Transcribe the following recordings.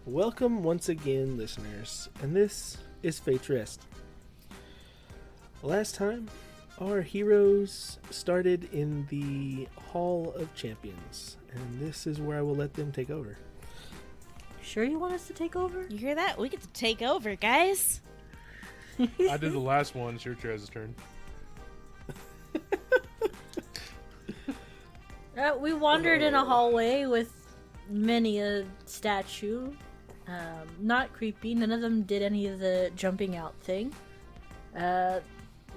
Welcome once again, listeners, and this is Fate's Rest. Last time, our heroes started in the Hall of Champions, and this is where I will let them take over. Sure you want us to take over? You hear that? We get to take over, guys. I did the last one. It's your turn. We wandered in a hallway with many a statue. Not creepy. None of them did any of the jumping out thing. A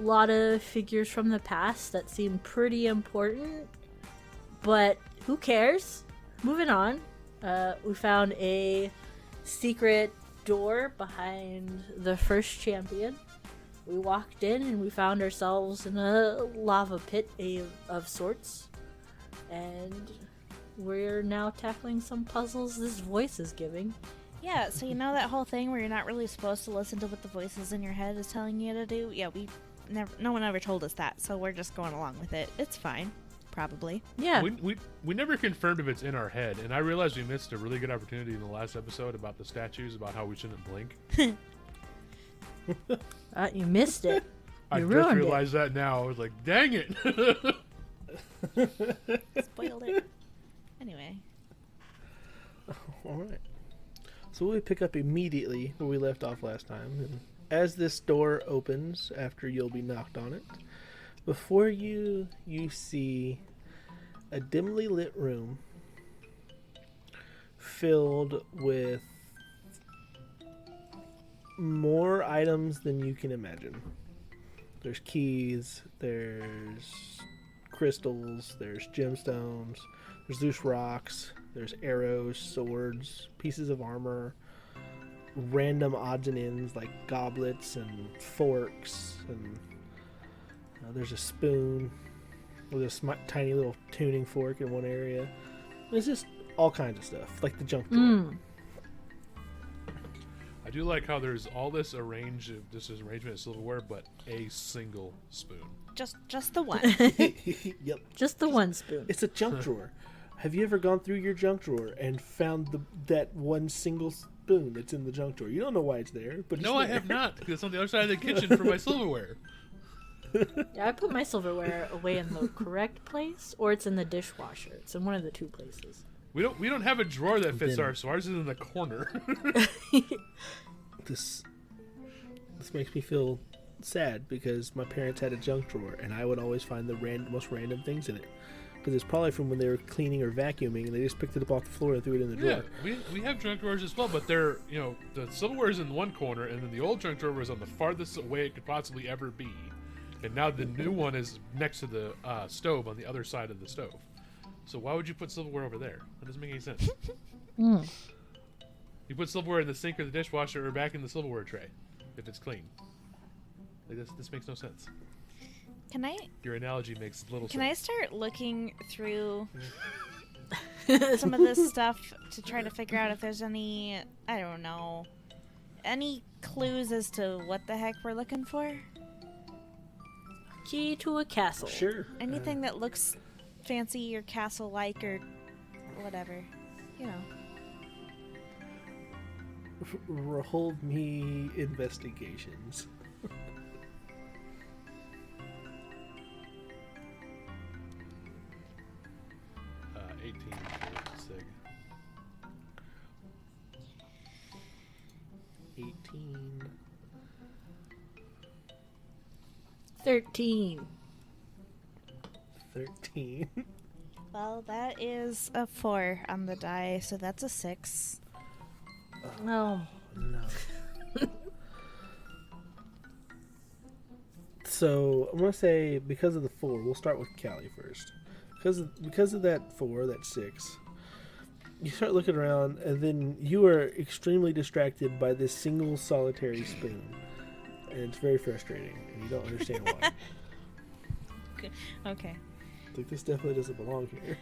lot of figures from the past that seemed pretty important. But who cares? Moving on. We found a secret door behind the first champion. We walked in and we found ourselves in a lava pit of sorts. And we're now tackling some puzzles this voice is giving. Yeah, so you know that whole thing where you're not really supposed to listen to what the voices in your head is telling you to do? Yeah, no one ever told us that, so we're just going along with it. It's fine. Probably. Yeah. We never confirmed if it's in our head, and I realized we missed a really good opportunity in the last episode about the statues, about how we shouldn't blink. You missed it. I You just ruined realized that now. I was like, dang it. Spoiled it. Anyway. Alright. So we pick up immediately where we left off last time. And as this door opens, after you'll be knocked on it, before you see a dimly lit room filled with more items than you can imagine. There's keys, there's crystals, there's gemstones, there's loose rocks, there's arrows, swords, pieces of armor, random odds and ends like goblets and forks, and there's a spoon with a tiny little tuning fork in one area. There's just all kinds of stuff, like the junk drawer. I do like how there's all this arrangement of silverware, but a single spoon. Just the one. Yep. Just the one spoon. It's a junk drawer. Have you ever gone through your junk drawer and found that one single spoon that's in the junk drawer? You don't know why it's there, but No, I there. have not, because it's on the other side of the kitchen for my silverware. Yeah, I put my silverware away in the correct place, or it's in the dishwasher. It's in one of the two places. We don't have a drawer that fits ours, so ours is in the corner. This makes me feel sad because my parents had a junk drawer and I would always find the most random things in it. Because it's probably from when they were cleaning or vacuuming and they just picked it up off the floor and threw it in the drawer. Yeah, we have junk drawers as well, but they're, the silverware is in one corner, and then the old junk drawer was on the farthest away it could possibly ever be. And now the new one is next to the stove on the other side of the stove. So why would you put silverware over there? That doesn't make any sense. You put silverware in the sink or the dishwasher or back in the silverware tray if it's clean. Like this makes no sense. Your analogy makes little sense. Can I start looking through some of this stuff to try to figure out if there's any, I don't know, any clues as to what the heck we're looking for? Key to a castle. Sure. Anything that looks fancy or castle-like or whatever, Roll me investigations. 18 for Sig. 18. 13. 13. Well, that is a 4 on the die, so that's a 6. Oh. No. So I'm gonna say because of the 4, we'll start with Callie first. Because of that 4, that 6. You start looking around, and then you are extremely distracted by this single solitary spoon, and it's very frustrating, and you don't understand why. Okay. Like, this definitely doesn't belong here.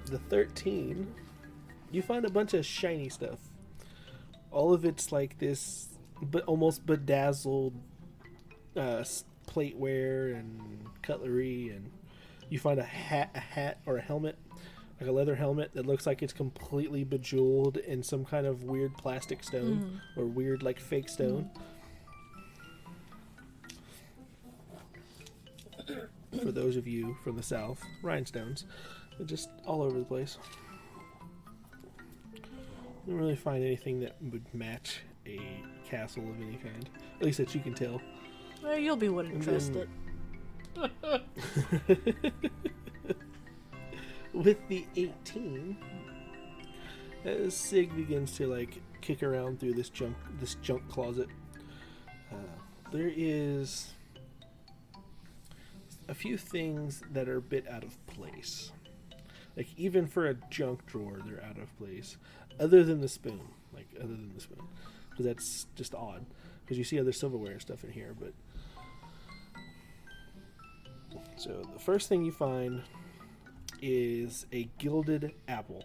The 13, you find a bunch of shiny stuff. All of it's like this, but almost bedazzled plateware and cutlery and You find a hat or a helmet, like a leather helmet that looks like it's completely bejeweled in some kind of weird plastic stone or weird like fake stone. For those of you from the south, rhinestones. They're just all over the place. You don't really find anything that would match a castle of any kind. At least that you can tell. Well, you'll be one to And trust then- it. With the 18, as Sig begins to like kick around through this junk closet, there is a few things that are a bit out of place. Like even for a junk drawer, they're out of place. Other than the spoon, because that's just odd. Because you see other silverware and stuff in here, but so the first thing you find is a gilded apple.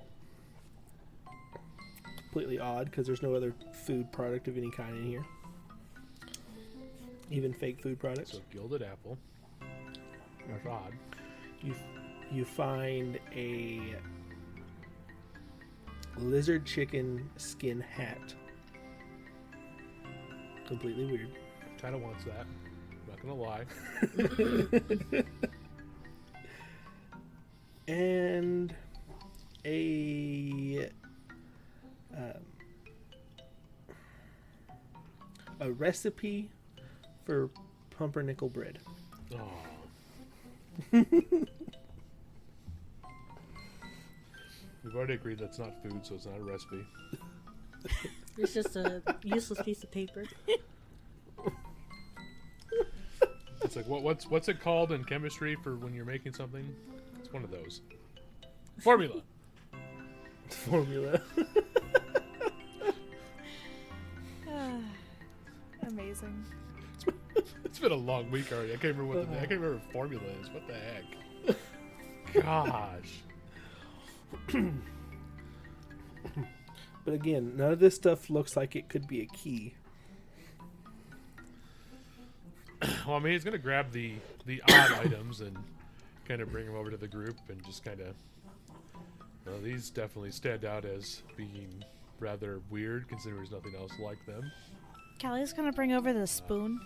Completely odd because there's no other food product of any kind in here. Even fake food products. So gilded apple. That's odd. You find a lizard chicken skin hat. Completely weird. Kind of wants that. Not gonna lie. And a recipe for pumpernickel bread. Oh. We've already agreed that's not food, so it's not a recipe. It's just a useless piece of paper. It's like what's it called in chemistry for when you're making something? It's one of those. Formula. Formula. Amazing. It's been a long week already. I can't remember I can't remember what formula is. What the heck? Gosh. But again, none of this stuff looks like it could be a key. Well, I mean, he's gonna grab the odd items and kind of bring them over to the group and just kind of. Well, these definitely stand out as being rather weird, considering there's nothing else like them. Callie's gonna bring over the spoon.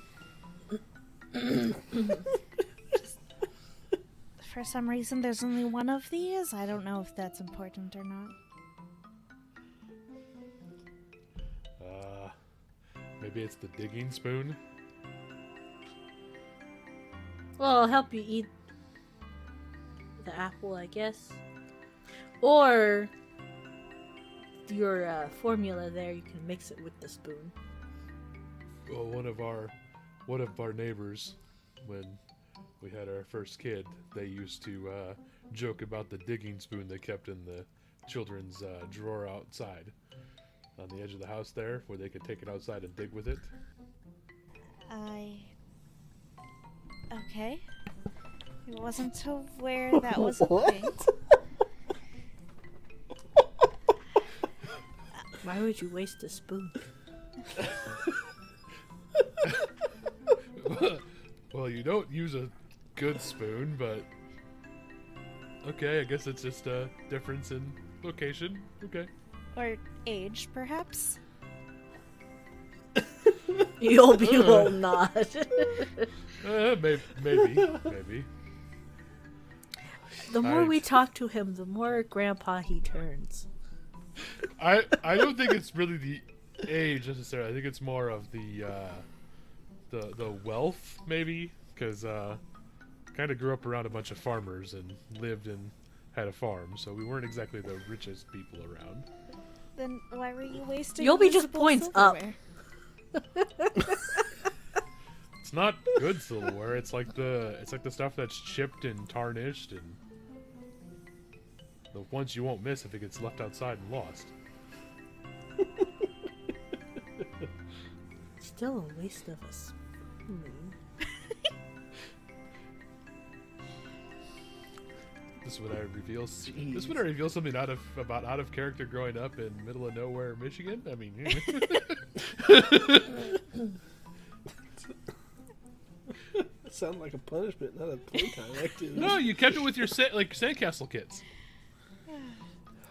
For some reason, there's only one of these. I don't know if that's important or not. Maybe it's the digging spoon. Well, I'll help you eat the apple, I guess. Or your formula there, you can mix it with the spoon. Well, one of our neighbors, when we had our first kid, they used to joke about the digging spoon they kept in the children's drawer outside on the edge of the house there, where they could take it outside and dig with it. Okay. I wasn't aware that was a thing. Why would you waste a spoon? Well, you don't use a good spoon, but okay, I guess it's just a difference in location. Okay. Or age, perhaps? You'll be will not. Maybe. The more we talk to him, the more grandpa he turns. I don't think it's really the age necessarily. I think it's more of the wealth, maybe, because kind of grew up around a bunch of farmers and lived and had a farm, so we weren't exactly the richest people around. Then why were you wasting You'll be just usable points up. silverware? It's not good silverware. It's like the stuff that's chipped and tarnished, and the ones you won't miss if it gets left outside and lost. Still a waste of a spoon. This would I reveal. This would I reveal something out of character growing up in middle of nowhere, Michigan. I mean, sounded like a punishment, not a playtime activity. No, you kept it with your sandcastle kits.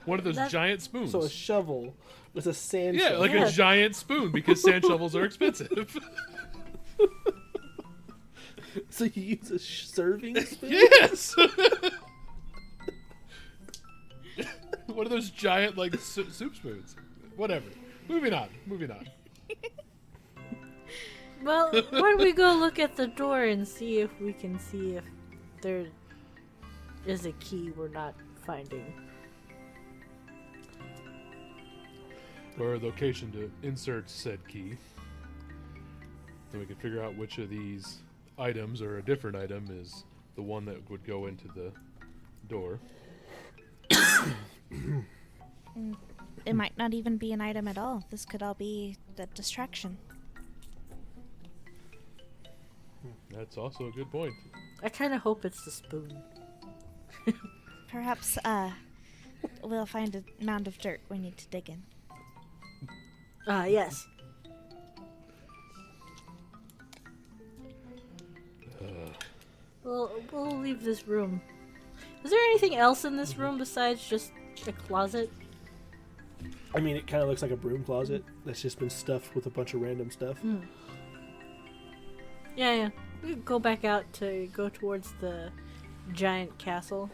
One of those giant spoons. So a shovel with a sand yeah, shovel. like a giant spoon because sand shovels are expensive. So you use a serving spoon? Yes. One of those giant soup spoons. Whatever. Moving on. Well, why don't we go look at the door and see if we can see if there is a key we're not finding. Or a location to insert said key. Then we can figure out which of these items or a different item is the one that would go into the door. It might not even be an item at all. This could all be the distraction. That's also a good point. I kind of hope it's the spoon. Perhaps, we'll find a mound of dirt we need to dig in. Yes. Well, we'll leave this room. Is there anything else in this room besides just a closet? I mean, it kind of looks like a broom closet that's just been stuffed with a bunch of random stuff. Yeah. We could go back out to go towards the giant castle.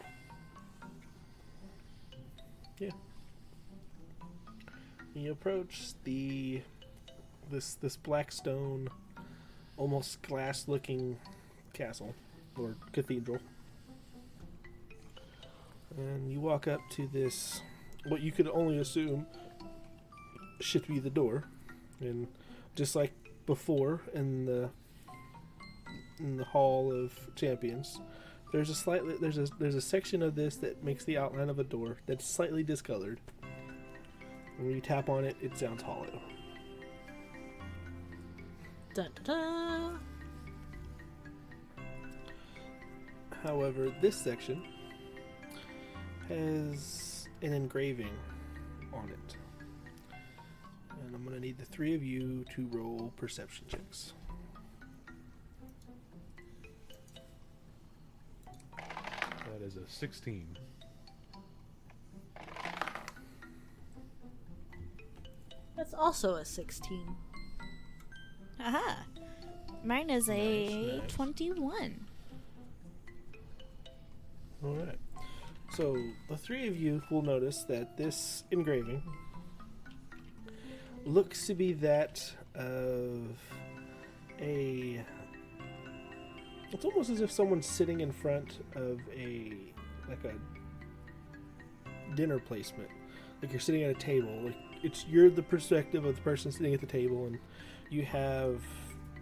Yeah. You approach this black stone, almost glass-looking castle or cathedral, and you walk up to this, what you could only assume should be the door, and just like before in the Hall of Champions, there's a section of this that makes the outline of a door that's slightly discolored. And when you tap on it, it sounds hollow. Dun, dun, dun. However, this section has an engraving on it. And I'm going to need the three of you to roll perception checks. That is a 16. That's also a 16. Aha! Mine is a Nice. 21. Alright. So, the three of you will notice that this engraving looks to be that of a... It's almost as if someone's sitting in front of a dinner placement. Like you're sitting at a table. Like you're the perspective of the person sitting at the table, and you have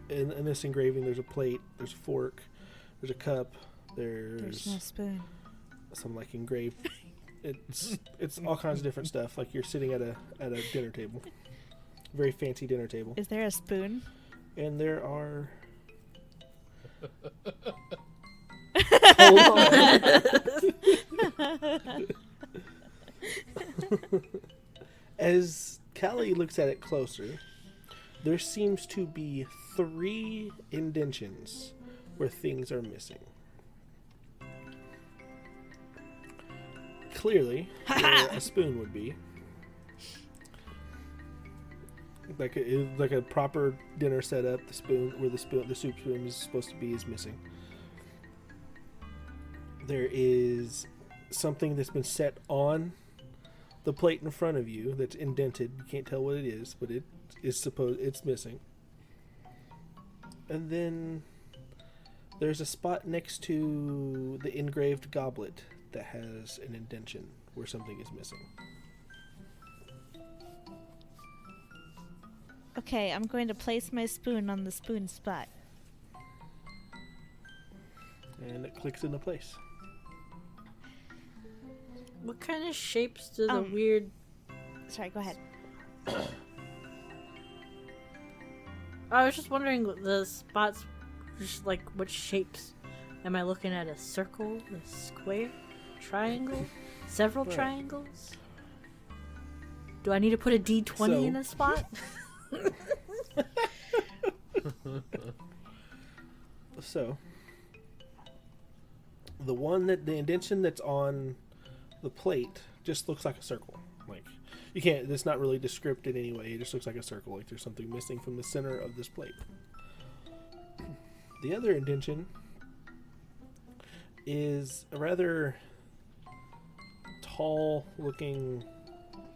in this engraving there's a plate, there's a fork, there's a cup, There's no spoon. some like engraved. It's all kinds of different stuff. Like you're sitting at a dinner table, very fancy dinner table, Is there a spoon? and there are. Hold on. As Callie looks at it closer, there seems to be 3 indentions where things are missing. Clearly, where a spoon would be. Like a proper dinner setup, the soup spoon is supposed to be is missing. There is something that's been set on the plate in front of you that's indented. You can't tell what it is, but it's missing. And then there's a spot next to the engraved goblet that has an indentation where something is missing. Okay, I'm going to place my spoon on the spoon spot. And it clicks into place. What kind of shapes do the Um, weird... Sorry, go ahead. I was just wondering the spots, just like what shapes. Am I looking at a circle, a square, triangle, several Right. triangles? Do I need to put a D20 So- in a spot? So, the indentation that's on the plate just looks like a circle. Like you can't. It's not really descriptive in any way. It just looks like a circle. Like there's something missing from the center of this plate. The other indentation is a rather tall-looking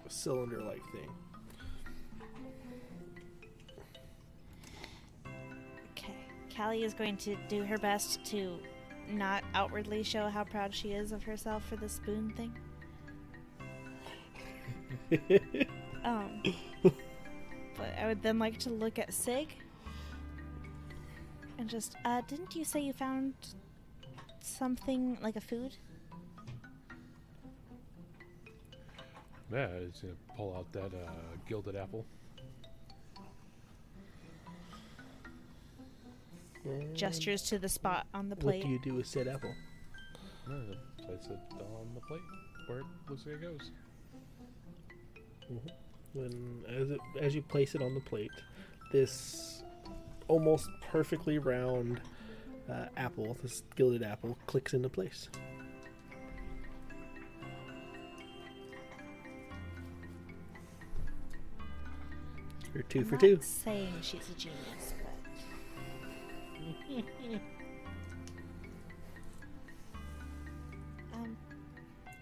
cylinder-like thing. Okay. Callie is going to do her best to not outwardly show how proud she is of herself for the spoon thing. But I would then like to look at Sig and just, didn't you say you found something like a food? Yeah, he's gonna pull out that gilded apple. And Gestures to the spot on the what plate. do you do with said apple? Place it on the plate where it looks like it goes. As you place it on the plate, this almost perfectly round apple, this gilded apple, clicks into place. You're two for I'm two. not saying she's a genius, but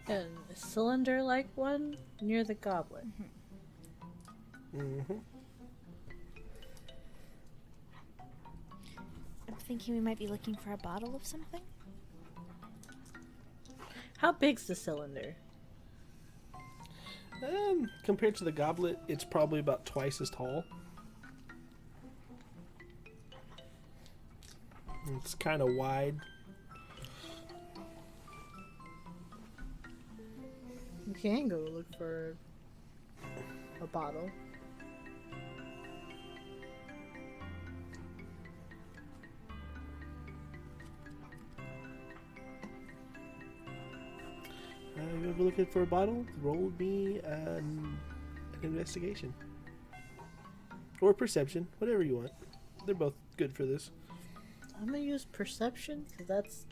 And a cylinder-like one near the goblet. Mm-hmm. I'm thinking we might be looking for a bottle of something. How big's the cylinder? Compared to the goblet, it's probably about twice as tall. It's kind of wide. You can go look for a bottle. You ever looking for a bottle? Roll me an investigation. Or perception, whatever you want. They're both good for this. I'm gonna use perception because that's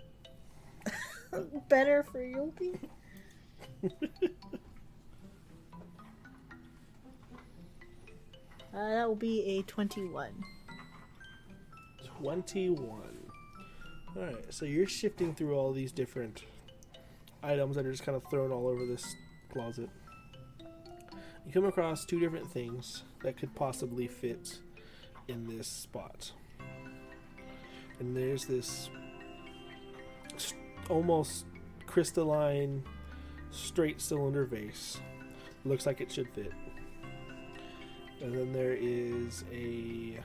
better for Yopi. That will be a 21. 21. Alright, so you're shifting through all these different items that are just kind of thrown all over this closet. You come across two different things that could possibly fit in this spot. And there's this almost crystalline straight cylinder vase. Looks like it should fit. And then there is a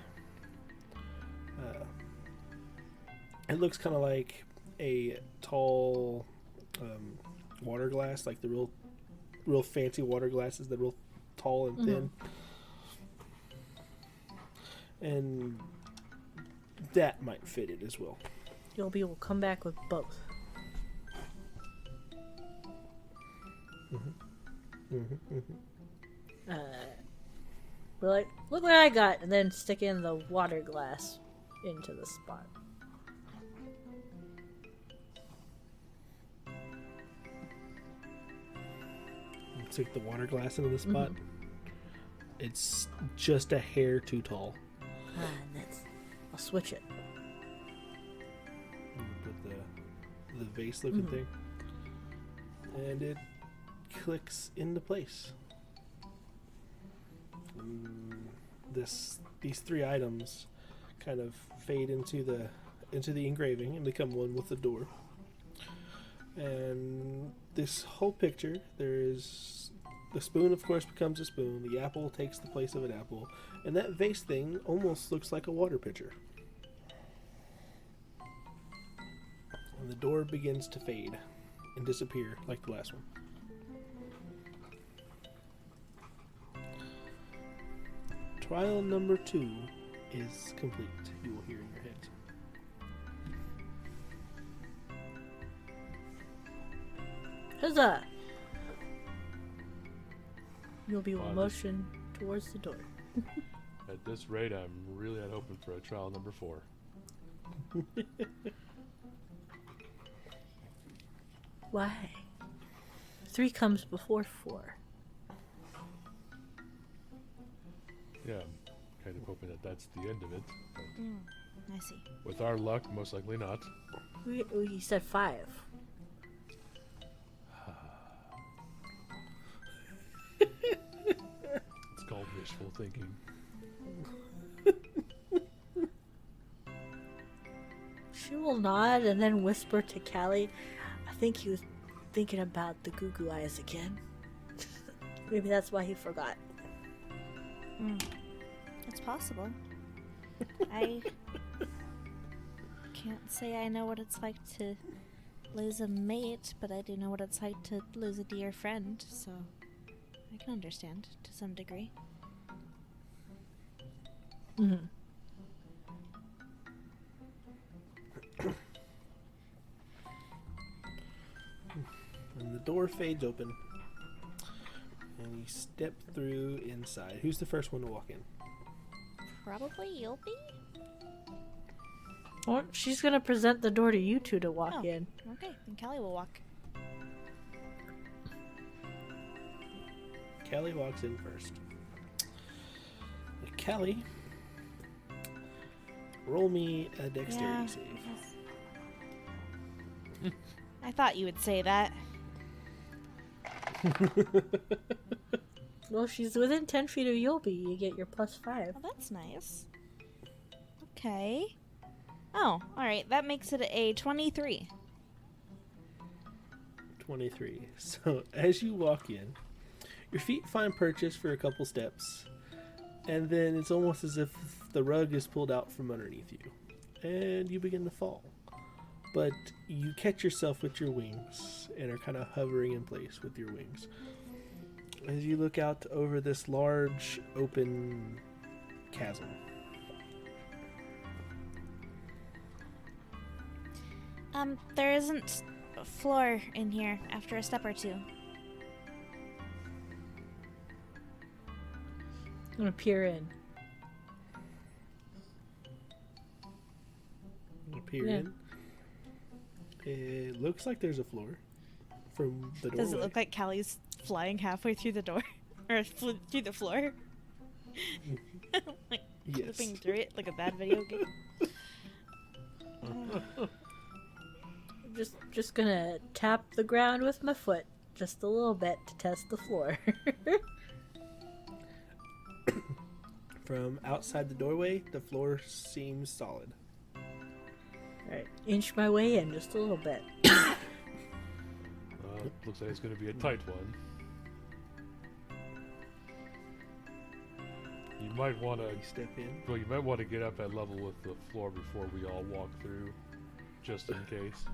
it looks kind of like a tall water glass, like the real fancy water glasses, that real tall and thin. And that might fit it as well. Yopi will come back with both. We're like, look what I got, and then stick in the water glass into the spot. Stick the water glass into the spot. It's just a hair too tall. I'll switch it. Put the vase looking thing, and it clicks into place. These three items kind of fade into the engraving and become one with the door. And this whole picture, there's the spoon, of course, becomes a spoon. The apple takes the place of an apple, and that vase thing almost looks like a water pitcher. And the door begins to fade and disappear like the last one. Trial number 2 is complete. You will hear in your head. Huzzah! Yopi will Wow, motion towards the door. At this rate, I'm really not hoping for a trial number 4. Why? 3 comes before 4. Yeah, I'm kind of hoping that that's the end of it. But I see. with our luck, most likely not. You said 5. It's called wishful thinking. She will nod and then whisper to Callie, I think he was thinking about the goo goo eyes again. Maybe that's why he forgot. It's possible. I can't say I know what it's like to lose a mate, but I do know what it's like to lose a dear friend, so I can understand to some degree. Mm-hmm. And the door fades open. And you step through inside. Who's the first one to walk in? Probably you'll be? Well, she's gonna present the door to you two to walk Oh. in. Okay, then Callie will walk. Callie walks in first. Callie, roll me a dexterity save. I thought you would say that. Well, she's within 10 feet of Yulby. You get your +5. Oh, that's nice. Okay. Oh, alright, that makes it a 23. 23. So as you walk in, your feet find purchase for a couple steps, and then it's almost as if the rug is pulled out from underneath you, and you begin to fall. But you catch yourself with your wings and are kind of hovering in place with your wings. As you look out over this large open chasm. There isn't a floor in here after a step or two. I'm gonna peer in. You peer Yeah. in. It looks like there's a floor from the doorway. Does it look like Callie's flying halfway through the door? Or through the floor? Like, Yes. flipping through it like a bad video game? Just gonna tap the ground with my foot just a little bit to test the floor. From outside the doorway, the floor seems solid. Alright, inch my way in just a little bit. Looks like it's going to be a tight one. You might want to You step in. Well, you might want to get up at level with the floor before we all walk through, just in case.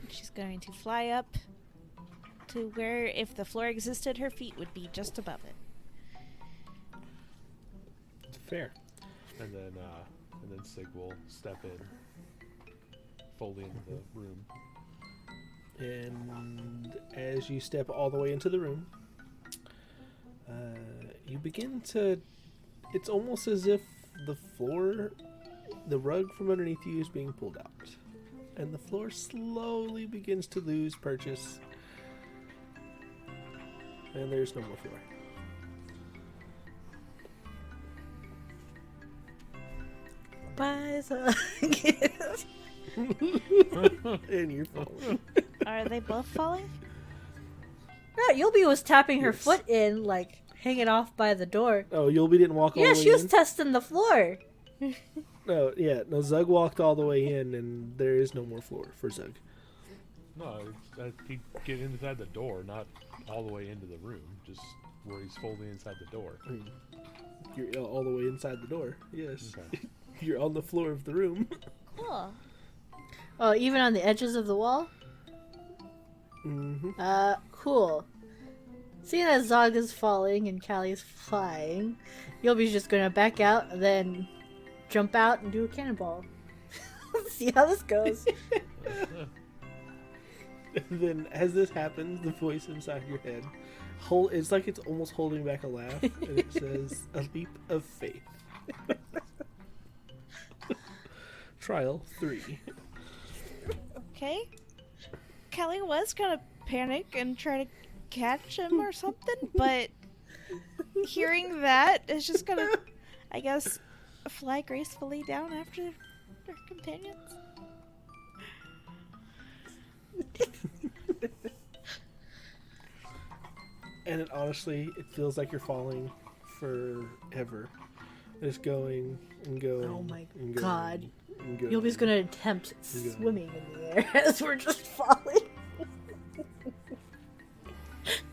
She's going to fly up to where, if the floor existed, her feet would be just above it. Fair. And then Sig will step in, fully into the room. And as you step all the way into the room, you begin to... It's almost as if the floor, the rug from underneath you is being pulled out. And the floor slowly begins to lose purchase. And there's no more floor. Bye, And you're falling. Are they both falling? Yeah, Yulby was tapping her Yes. foot in, like, hanging off by the door. Oh, Yulby didn't walk all Yeah, the way she was in? testing the floor. No, yeah. No, Zug walked all the way in, and there is no more floor for Zug. No, he'd get inside the door, not all the way into the room, just where he's fully inside the door. I mean, you're all the way inside the door. Yes. Okay. You're on the floor of the room. Cool. Oh, even on the edges of the wall? Mm-hmm. Cool. Seeing as Zog is falling and Callie's flying, Yulby's just gonna back out and then jump out and do a cannonball. See how this goes. And then, as this happens, the voice inside your head, it's like it's almost holding back a laugh, and it says, "A leap of faith." Trial 3. Okay. Callie was gonna panic and try to catch him or something, but hearing that is just gonna, I guess, fly gracefully down after her companions. And it honestly, it feels like you're falling forever. Just going and going. Oh my and going God. and going. Yobi's gonna attempt Go. swimming in the air as we're just falling.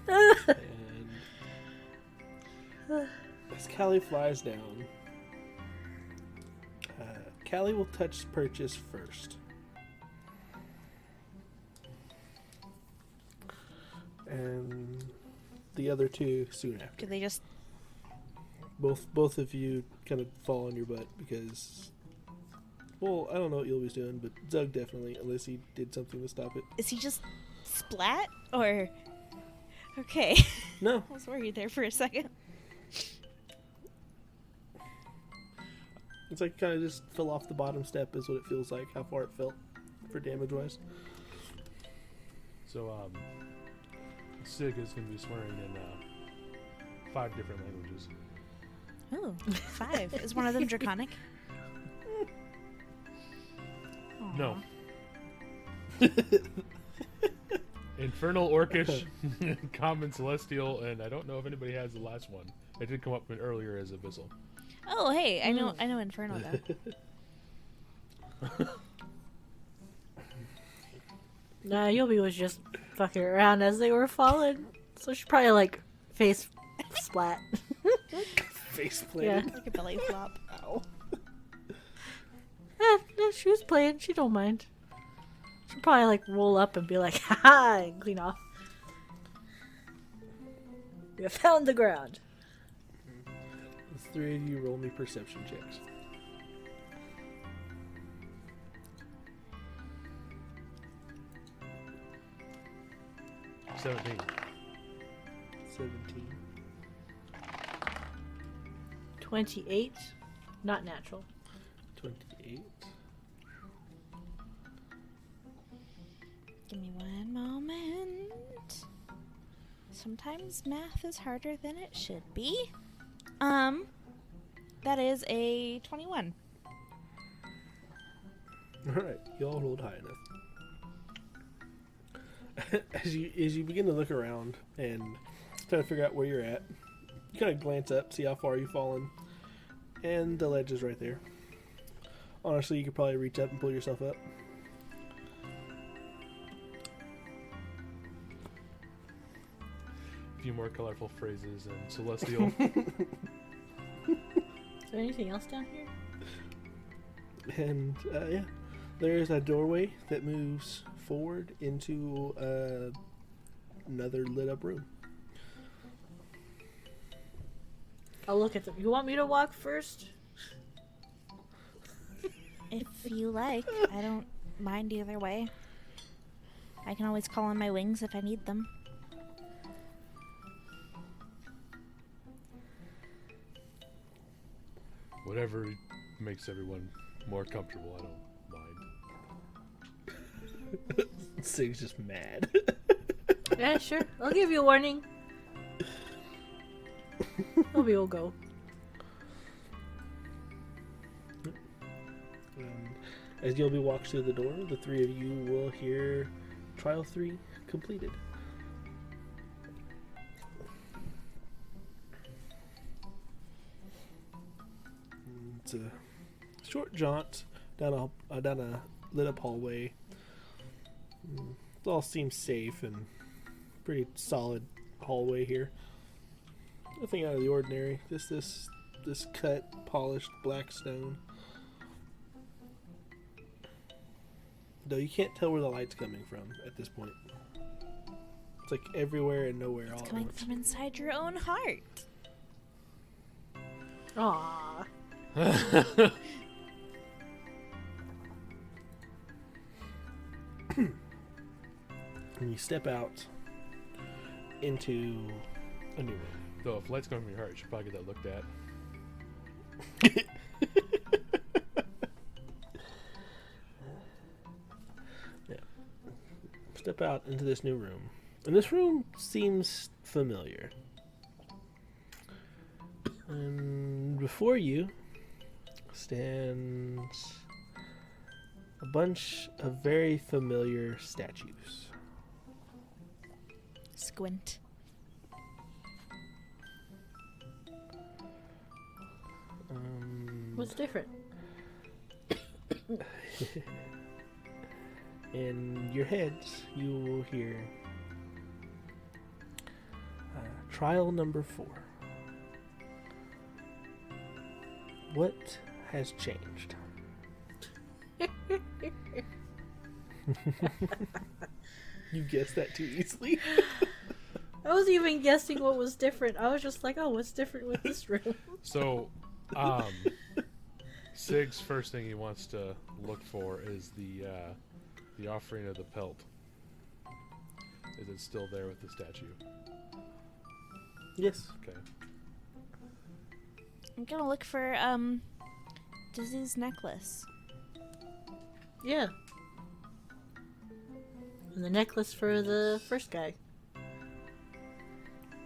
And as Callie flies down, Callie will touch purchase first. And the other two soon after. Do they just... Both of you kind of fall on your butt because, well, I don't know what Yobi's doing, but Zug definitely, unless he did something to stop it. Is he just splat? Or... Okay. No. I was worried there for a second. It's like kind of just fell off the bottom step is what it feels like, how far it felt for damage-wise. So, Sig is going to be swearing in 5 different languages. Ooh, 5. Is one of them draconic? No. Infernal, Orcish, Common, Celestial, and I don't know if anybody has the last one. It did come up earlier as Abyssal. Oh, hey, I know Infernal though. Nah, Yobi was just fucking around as they were falling. So she probably like face splat. Face Yeah. planted. Like a belly flop. Ow. No, she was playing. She don't mind. She'll probably like roll up and be like, ha, and clean off. We have found the ground. The 3 of you roll me perception checks. $17. 17. 28. Not natural. 28. Give me one moment. Sometimes math is harder than it should be. That is a 21. Alright, you all rolled high enough. As you begin to look around and try to figure out where you're at, you kind of glance up, see how far you've fallen, and the ledge is right there. Honestly, you could probably reach up and pull yourself up. A few more colorful phrases and Celestial. Is there anything else down here? And yeah, there's a doorway that moves forward into another lit up room. I'll look at them. You want me to walk first? If you like, I don't mind either way. I can always call on my wings if I need them. Whatever makes everyone more comfortable, I don't mind. Sig's just mad. Yeah, sure. I'll give you a warning. Maybe we'll go. And as Yobi walks through the door, the 3 of you will hear Trial 3 completed. It's a short jaunt down a lit up hallway. It all seems safe and pretty solid hallway here. Nothing out of the ordinary. Just this cut, polished black stone. Though you can't tell where the light's coming from at this point. It's like everywhere and nowhere all It's at coming once. from inside your own heart. Aww. And you step out into a new room. Though if light's coming from your heart, you should probably get that looked at. Step step out into this new room. And this room seems familiar. And before you stands a bunch of very familiar statues. Squint. What's different? In your heads, you will hear trial number 4. What has changed? You guessed that too easily. I wasn't even guessing what was different. I was just like, oh, what's different with this room? So, Sig's first thing he wants to look for is the offering of the pelt. Is it still there with the statue? Yes. Okay. I'm gonna look for Dizzy's necklace. Yeah. And the necklace for the first guy.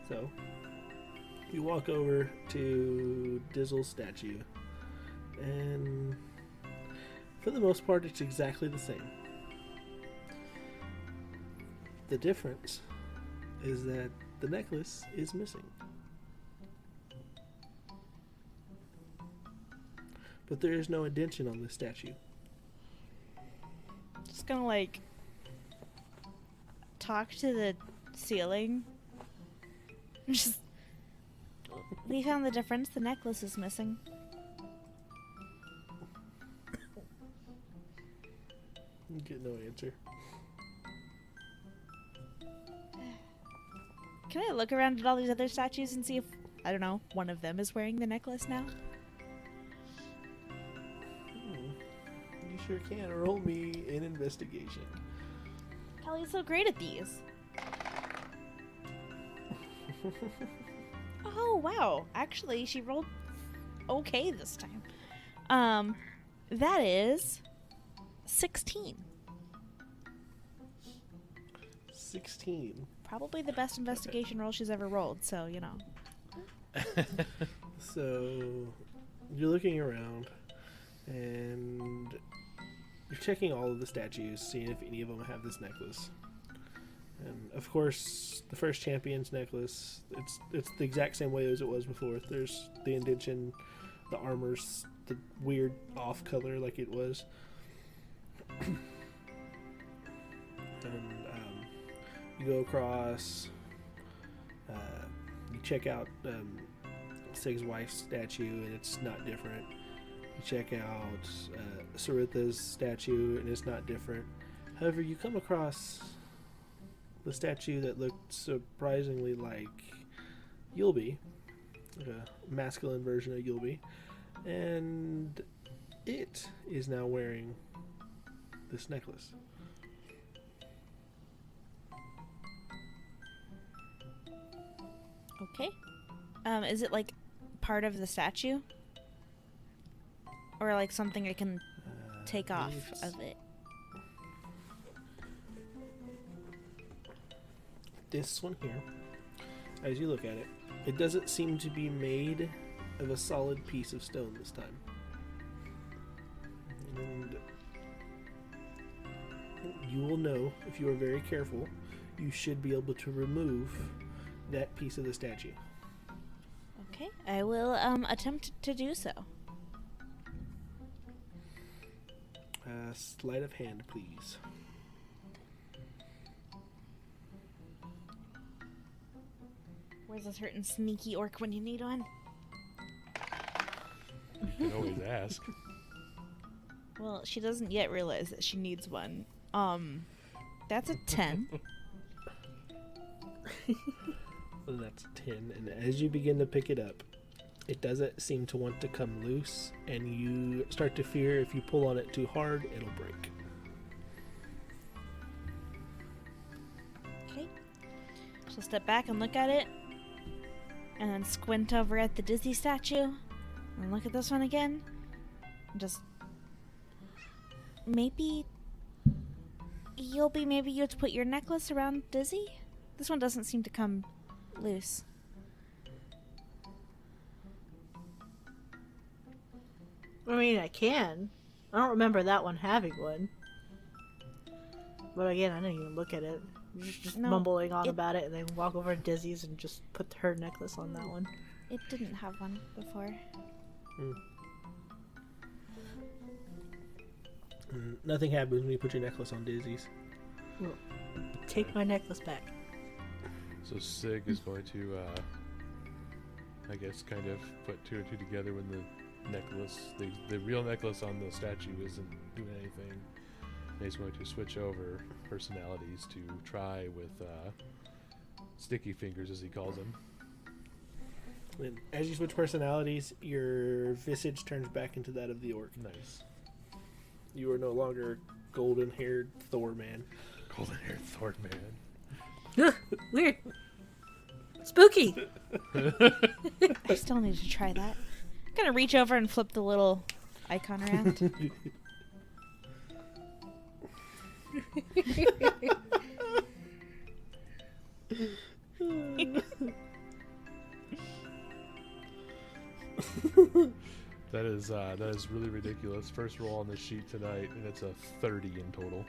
So, you walk over to Dizzle's statue, and for the most part, it's exactly the same. The difference is that the necklace is missing. But there is no indention on the statue. Just gonna like talk to the ceiling. Just we found the difference. The necklace is missing. You get no answer. Can I look around at all these other statues and see if, I don't know, one of them is wearing the necklace now? You sure can. Roll me an investigation. Kelly's so great at these. Oh, wow. Actually, she rolled okay this time. That is 16. 16. Probably the best investigation roll she's ever rolled, so, you know. So, you're looking around, and you're checking all of the statues, seeing if any of them have this necklace. And of course, the first champion's necklace, it's the exact same way as it was before. There's the indention, the armor's the weird off color like it was. And you go across, you check out Sig's wife's statue, and it's not different. You check out Saritha's statue, and it's not different. However, you come across the statue that looked surprisingly like Yulby, like a masculine version of Yulby, and it is now wearing this necklace. Okay. Is it like part of the statue? Or like something I can take off of it? This one here, as you look at it, it doesn't seem to be made of a solid piece of stone this time. And you will know, if you are very careful, you should be able to remove that piece of the statue. Okay, I will attempt to do so. Sleight of hand, please. Where's a certain sneaky orc when you need one? You can always ask. Well, she doesn't yet realize that she needs one. That's a 10. Well, that's 10, and as you begin to pick it up, it doesn't seem to want to come loose, and you start to fear if you pull on it too hard, it'll break. Okay. She'll step back and look at it. And then squint over at the Dizzy statue. And look at this one again. And just... maybe... Yobi, maybe you'd put your necklace around Dizzy? This one doesn't seem to come loose. I mean, I can. I don't remember that one having one. But again, I didn't even look at it. Just No, mumbling on it- about it, and then walk over to Dizzy's and just put her necklace on that one. It didn't have one before. Nothing happens when you put your necklace on Dizzy's. Take my necklace back. So Sig is going to, I guess, kind of put two and two together when the necklace, the real necklace on the statue isn't doing anything. And he's going to switch over personalities to try with sticky fingers, as he calls them. And as you switch personalities, your visage turns back into that of the orc. Nice. You are no longer golden-haired Thor man. Golden-haired Thor man. Ugh, weird. Spooky. I still need to try that. I'm gonna reach over and flip the little icon around. That is really ridiculous. First roll on the sheet tonight, and it's a 30 in total.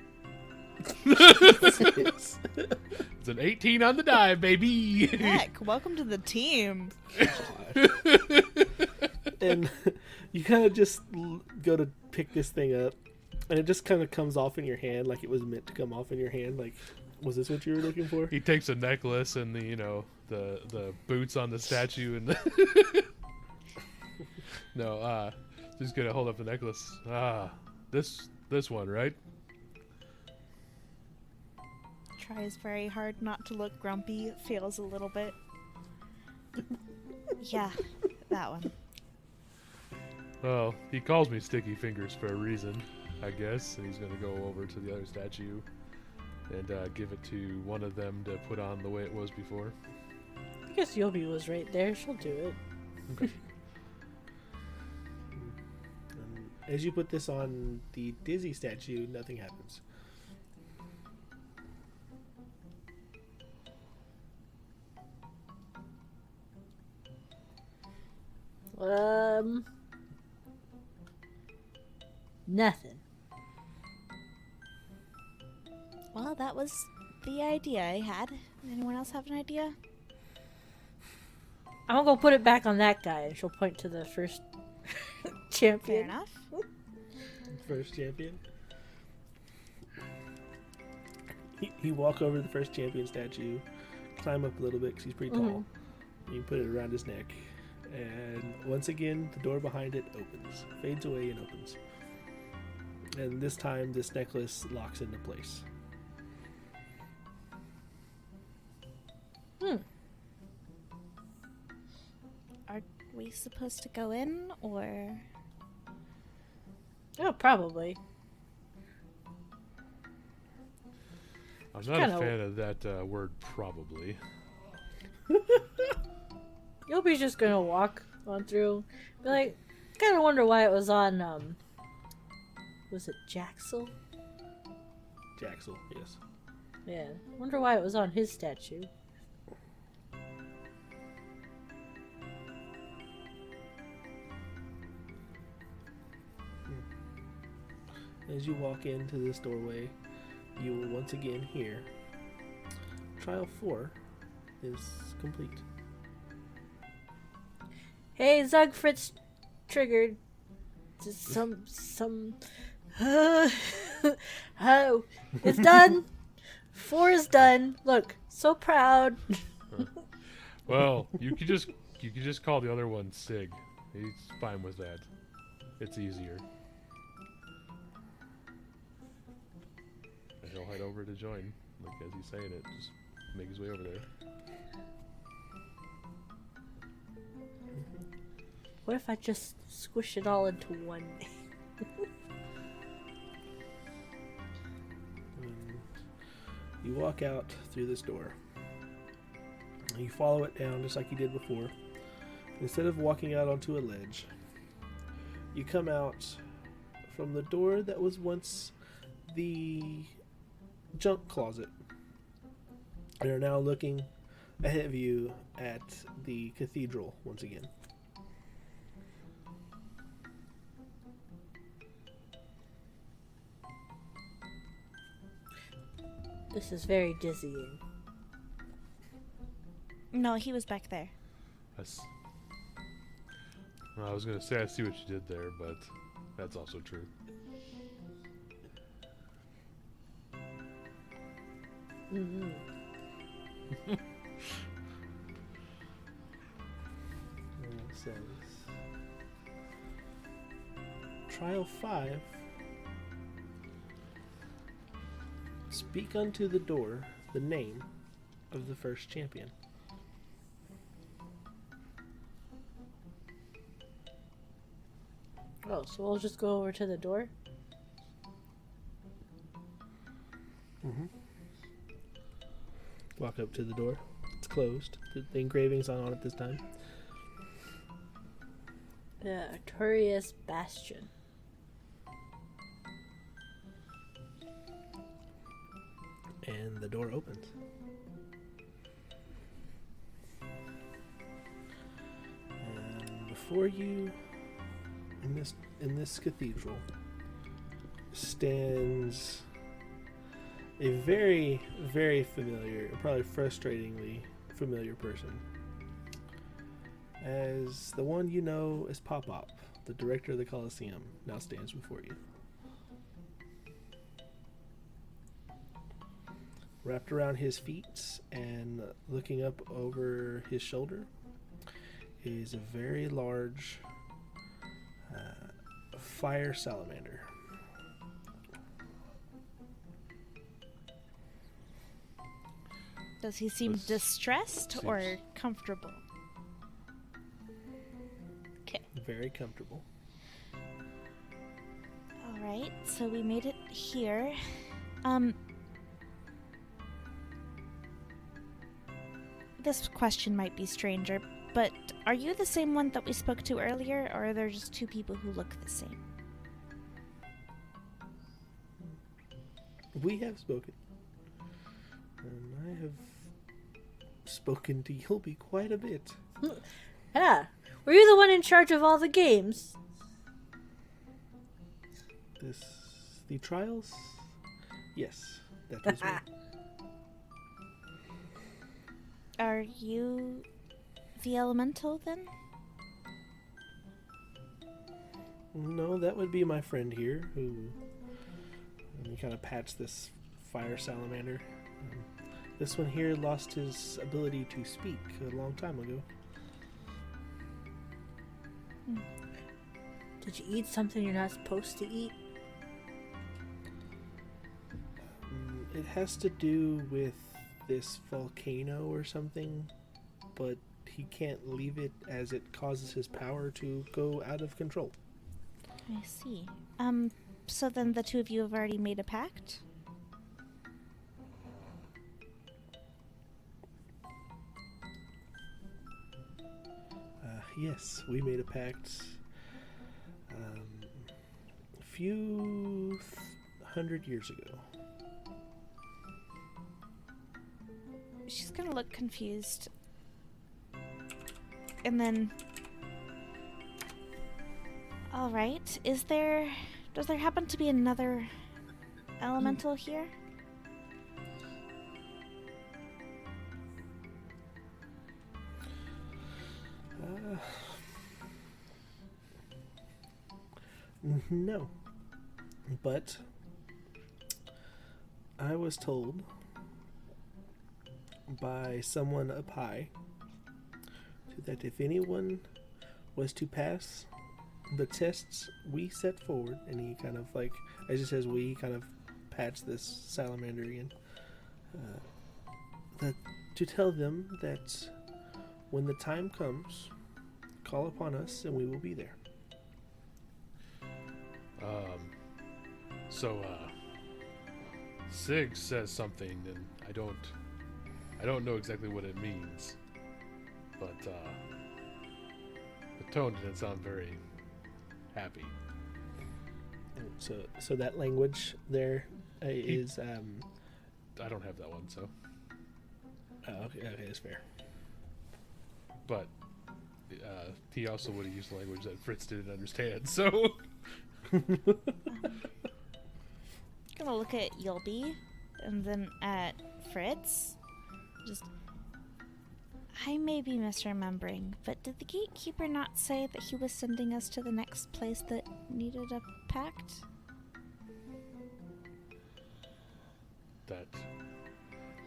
It's an 18 on the die, baby. Heck, welcome to the team. And you kind of just go to pick this thing up, and it just kind of comes off in your hand like it was meant to come off in your hand. Like, was this what you were looking for? He takes a necklace and the boots on the statue and the no, just gonna hold up the necklace. This one, right? Tries very hard not to look grumpy. Fails a little bit. Yeah, that one. Well, he calls me Sticky Fingers for a reason, I guess. And he's gonna go over to the other statue and give it to one of them to put on the way it was before. I guess Yobi was right there. She'll do it. Okay. As you put this on the Dizzy statue, nothing happens. Nothing. Well, that was the idea I had. Anyone else have an idea? I'm gonna go put it back on that guy, and she'll point to the first champion. Fair enough. First champion. You walk over to the first champion statue, climb up a little bit because he's pretty tall. You put it around his neck, and once again, the door behind it opens, fades away, and opens. And this time, this necklace locks into place. Are we supposed to go in, or...? Oh, probably. I'm not kinda- a fan of that word probably. Yobi's just gonna walk on through. Be like, kind of wonder why it was on. Was it Jaxel? Jaxel, yes. Yeah. Wonder why it was on his statue. As you walk into this doorway, you will once again hear Trial 4 is complete. Hey, Zugfritz triggered. Just some. Oh, it's done. 4 is done. Look, so proud. Well, you could just call the other one Sig. He's fine with that. It's easier. And he'll head over to join. Like as he's saying it, just make his way over there. What if I just squish it all into one? You walk out through this door. You follow it down just like you did before. Instead of walking out onto a ledge, you come out from the door that was once the junk closet and are now looking ahead of you at the cathedral once again. This is very dizzying. No, he was back there. Well, I was gonna say I see what you did there, but that's also true. Mm-hmm. It says, Trial 5. Speak unto the door the name of the first champion. Oh, so we'll just go over to the door? Mm-hmm. Walk up to the door. It's closed. The engraving's not on it this time. The Arturius Bastion. And the door opens. And before you, in this cathedral, stands a very, very familiar, probably frustratingly familiar person. As the one you know as Pop-Op, the director of the Colosseum, now stands before you. Wrapped around his feet and looking up over his shoulder is a very large fire salamander. Does he seem This distressed or seems- comfortable? Okay. Very comfortable. All right. So we made it here. This question might be stranger, but are you the same one that we spoke to earlier, or are there just two people who look the same? We have spoken. And I have spoken to Yulby quite a bit. Yeah. Were you the one in charge of all the games? The trials? Yes, that was me. Are you the elemental then? No, that would be my friend here, who he kind of pats this fire salamander. This one here lost his ability to speak a long time ago. Did you eat something you're not supposed to eat? It has to do with this volcano or something, but he can't leave it as it causes his power to go out of control. I see. So then the two of you have already made a pact? Yes, we made a pact a few hundred years ago. She's gonna look confused. And then... Alright, does there happen to be another elemental here? No. But I was told by someone up high that if anyone was to pass the tests we set forward, and he kind of like, as he says we, he kind of pats this salamander again, that to tell them that when the time comes, call upon us and we will be there. Sig says something, and I don't know exactly what it means, but the tone didn't sound very happy. So that language there is I don't have that one, so. Oh, okay, that's fair. But he also would have used language that Fritz didn't understand, so. Gonna look at Yulby and then at Fritz. Just. I may be misremembering, but did the gatekeeper not say that he was sending us to the next place that needed a pact?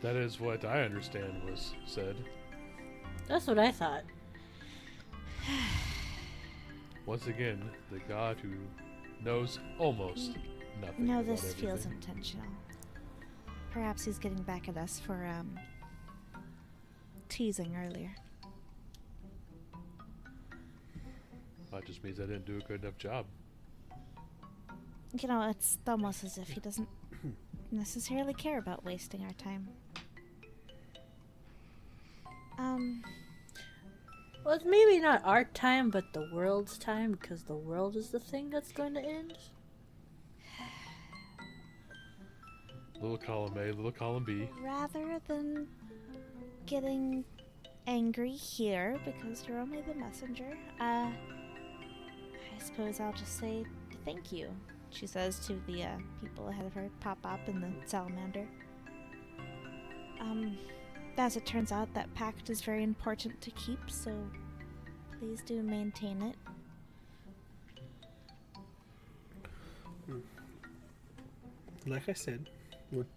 That is what I understand was said. That's what I thought. Once again, the god who knows almost nothing. No, about this everything. feels intentional. Perhaps he's getting back at us for, teasing earlier. That just means I didn't do a good enough job. You know, it's almost as if he doesn't necessarily care about wasting our time. Well, it's maybe not our time, but the world's time, because the world is the thing that's going to end. Little column A, little column B. Rather than getting angry here, because you're only the messenger, I suppose I'll just say thank you, she says to the people ahead of her, Pop-Up and the salamander. As it turns out, that pact is very important to keep, so please do maintain it. Like I said,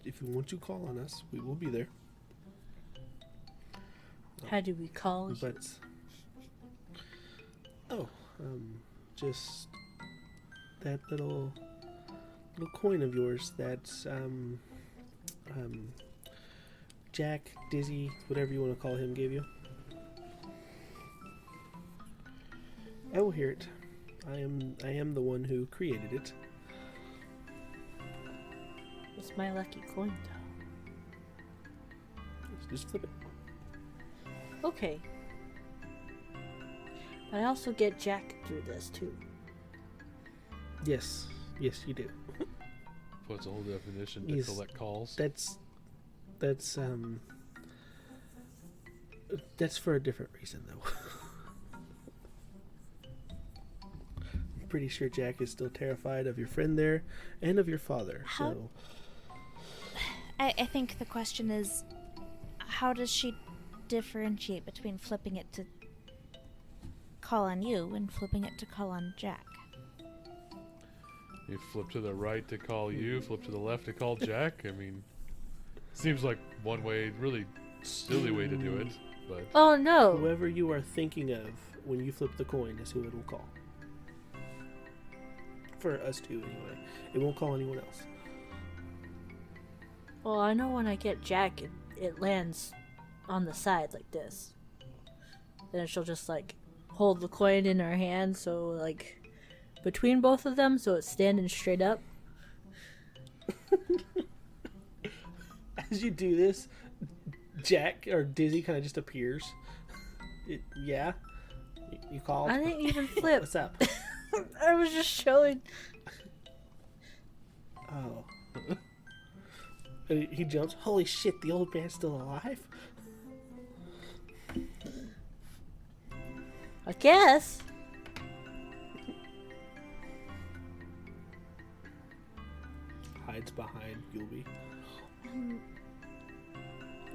if you want to call on us, we will be there. How do we call you? But just that little coin of yours. That's Jack, Dizzy, whatever you want to call him, gave you. I will hear it. I am the one who created it. It's my lucky coin, though. Just flip it. Okay. But I also get Jack through this, too. Yes, you do. What's a whole definition to He's- collect calls? That's for a different reason, though. I'm pretty sure Jack is still terrified of your friend there and of your father. How- So I think the question is, how does she differentiate between flipping it to call on you and flipping it to call on Jack? You flip to the right to call you, flip to the left to call Jack. I mean, seems like one way, really silly way to do it, but Oh, no! whoever you are thinking of when you flip the coin is who it will call. For us two, anyway. It won't call anyone else. Well, I know when I get Jack, it lands on the side like this. Then she'll just, like, hold the coin in her hand, so, like, between both of them, so it's standing straight up. As you do this, Jack or Dizzy kind of just appears. Yeah? You called? I didn't even flip. What's up? I was just showing. Oh. And he jumps. Holy shit, the old man's still alive? I guess. Hides behind Gilby.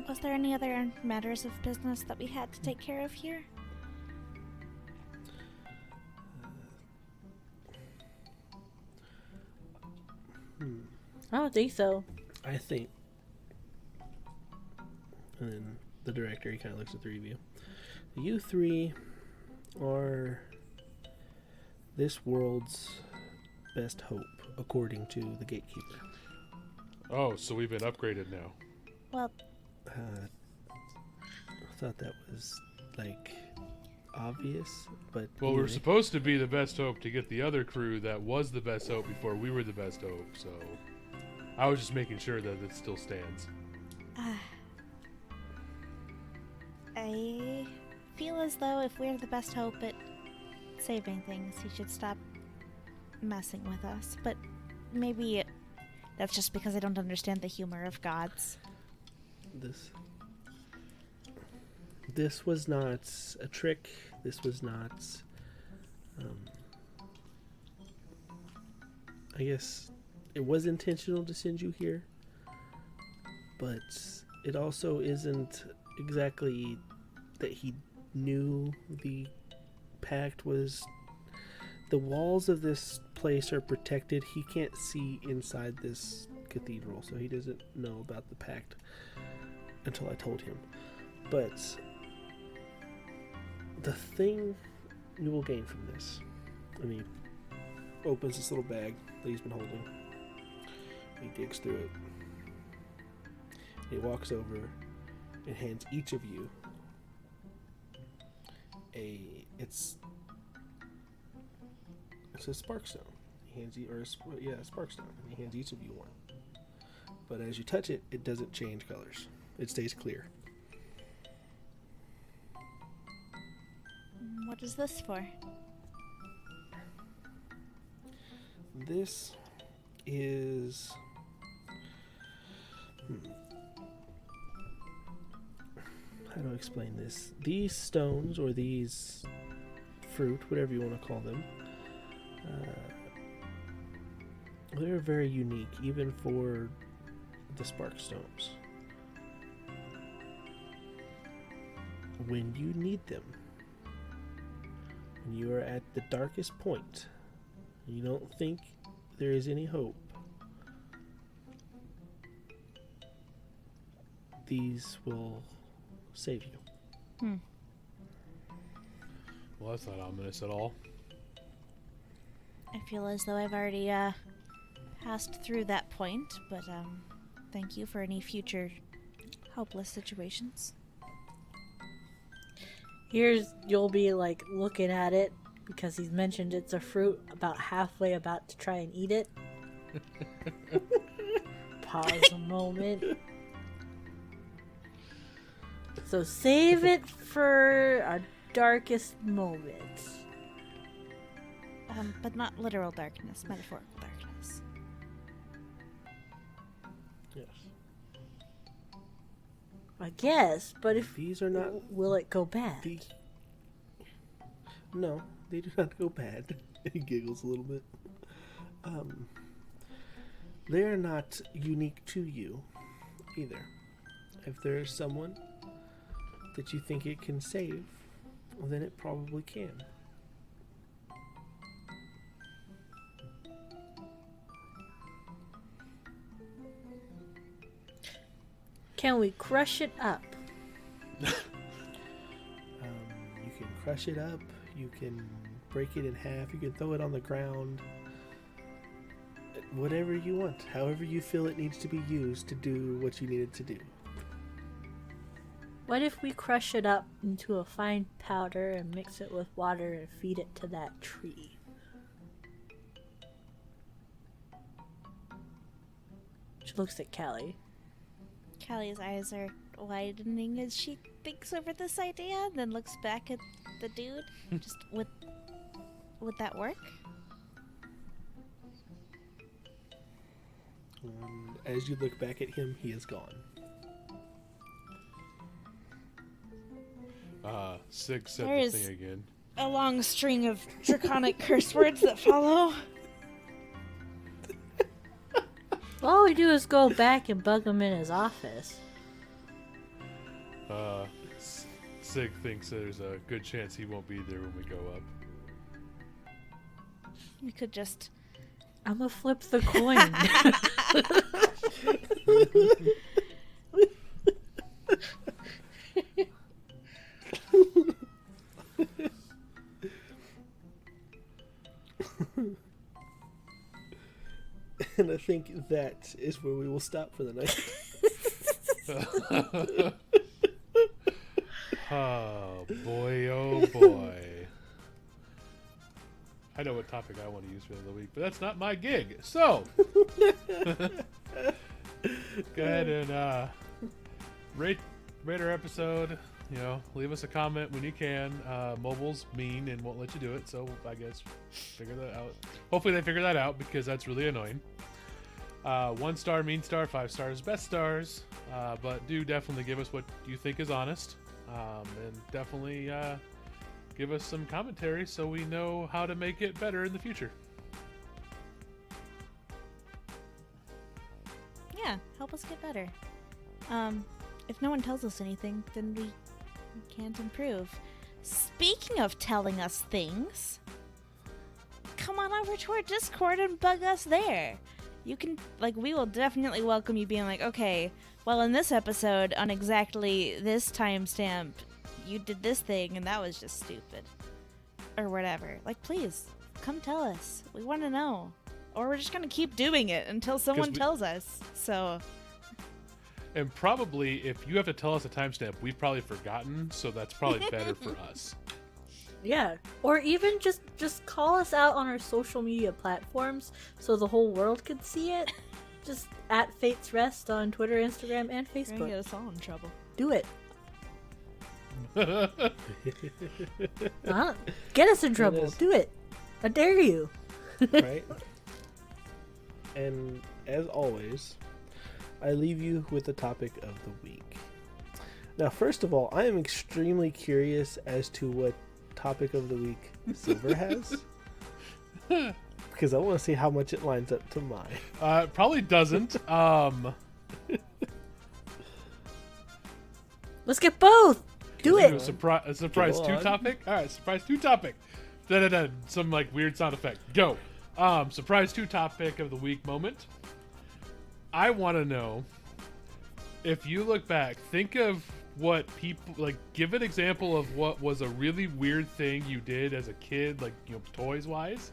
Was there any other matters of business that we had to take care of here? I don't think so. I think. And then the director, he kind of looks at the three of you. You three are this world's best hope, according to the gatekeeper. oh, so we've been upgraded now. Well, I thought that was, like, obvious, but... Well, we were anyway. supposed to be the best hope to get the other crew that was the best hope before we were the best hope, so I was just making sure that it still stands. I feel as though if we're the best hope at saving things, he should stop messing with us. But maybe that's just because I don't understand the humor of gods. This was not a trick. This was not. I guess it was intentional to send you here, but it also isn't exactly that he knew the pact was. The walls of this place are protected. He can't see inside this cathedral, so he doesn't know about the pact until I told him. But the thing you will gain from this, and he opens this little bag that he's been holding. He digs through it. He walks over and hands each of you it's a spark stone. He hands you, a spark stone. And he hands each of you one. But as you touch it, it doesn't change colors. It stays clear. What is this for? This is... How do I explain this? These stones, or these fruit, whatever you want to call them, they're very unique, even for the spark stones. When you need them, when you are at the darkest point, and you don't think there is any hope, these will save you. Well, that's not ominous at all. I feel as though I've already passed through that point, but thank you for any future hopeless situations. You'll be like looking at it because he's mentioned it's a fruit, about halfway about to try and eat it. Pause a moment. So save it for our darkest moments. But not literal darkness, metaphorical darkness. Yes. I guess, but if These are not... will it go bad? No, they do not go bad. He giggles a little bit. They are not unique to you either. If there is someone that you think it can save, well, then it probably can. Can we crush it up? You can crush it up. You can break it in half. You can throw it on the ground. Whatever you want. However you feel it needs to be used to do what you need it to do. What if we crush it up into a fine powder and mix it with water and feed it to that tree? She looks at Callie. Callie's eyes are widening as she thinks over this idea, then looks back at the dude. Just would that work? As you look back at him, he is gone. Sig said There the is- thing again. A long string of draconic curse words that follow. All we do is go back and bug him in his office. Sig thinks there's a good chance he won't be there when we go up. We could just... I'm gonna flip the coin. And I think that is where we will stop for the night. Oh boy, oh boy. I know what topic I want to use for the end of the week, but that's not my gig. So, go ahead and rate our episode. You know, leave us a comment when you can. Mobile's mean and won't let you do it, so I guess figure that out. Hopefully they figure that out because that's really annoying. 1 star, mean star, 5 stars, best stars. But do definitely give us what you think is honest. And definitely give us some commentary so we know how to make it better in the future. Yeah, help us get better. If no one tells us anything, then we can't improve. Speaking of telling us things, come on over to our Discord and bug us there. You can, we will definitely welcome you being like, okay, well, in this episode, on exactly this timestamp, you did this thing, and that was just stupid. Or whatever. Please, come tell us. We want to know. Or we're just going to keep doing it until someone tells us. So... And probably, if you have to tell us a timestamp, we've probably forgotten, so that's probably better for us. Yeah, or even just call us out on our social media platforms so the whole world could see it. Just at Fate's Rest on Twitter, Instagram, and You're gonna Facebook. get us all in trouble. Do it. Get us in trouble. Do it. I dare you. Right? And as always, I leave you with the topic of the week. Now, first of all, I am extremely curious as to what topic of the week Silver has. Because I want to see how much it lines up to mine. Probably doesn't. Let's get both. Do A it. surprise Go 2 on. topic? Alright, surprise 2 topic. Da-da-da. Some weird sound effect. Go. Surprise 2 topic of the week moment. I want to know, if you look back, think of what people, give an example of what was a really weird thing you did as a kid, toys wise,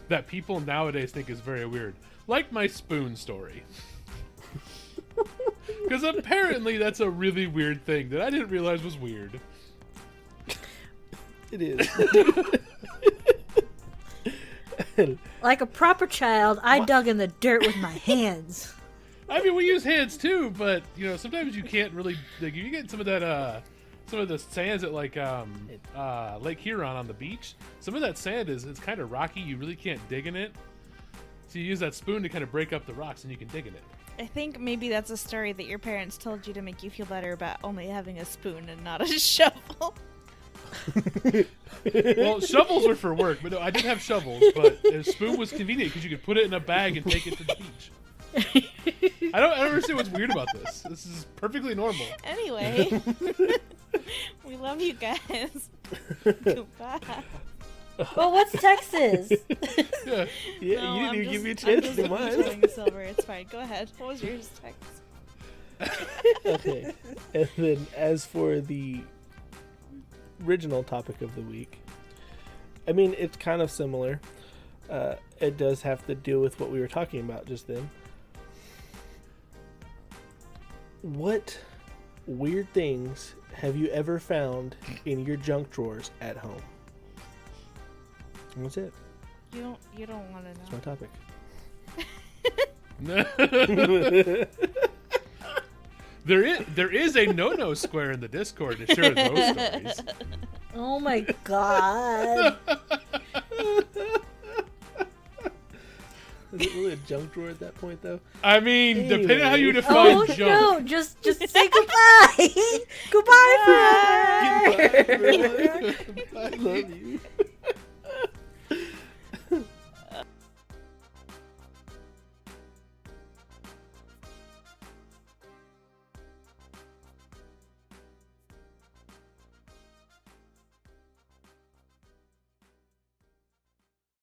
that people nowadays think is very weird. Like my spoon story. Because apparently that's a really weird thing that I didn't realize was weird. It is. Like a proper child, I dug in the dirt with my hands. I mean, we use hands too, but sometimes you can't really. You get some of that, some of the sands at Lake Huron on the beach. Some of that sand it's kind of rocky. You really can't dig in it. So you use that spoon to kind of break up the rocks, and you can dig in it. I think maybe that's a story that your parents told you to make you feel better about only having a spoon and not a shovel. Well, shovels are for work, but no, I did have shovels. But a spoon was convenient because you could put it in a bag and take it to the beach. I don't understand what's weird about this. This is perfectly normal. Anyway, we love you guys. Goodbye. Well, what's Texas? Yeah, No, you I'm didn't even give me a just- chance I'm to do just mine. enjoying Silver. It's fine. Go ahead. What was yours, Tex? Okay. And then as for the original topic of the week, I mean, it's kind of similar. It does have to deal with what we were talking about just then. What weird things have you ever found in your junk drawers at home? And that's it. You don't want to That's know. my topic. There is a no square in the Discord to share those stories. Oh my god. Is it really a junk drawer at that point, though? I mean, depending on how you Anyway. define Oh junk. no, just say goodbye. Goodbye forever. Goodbye, everyone. I love you.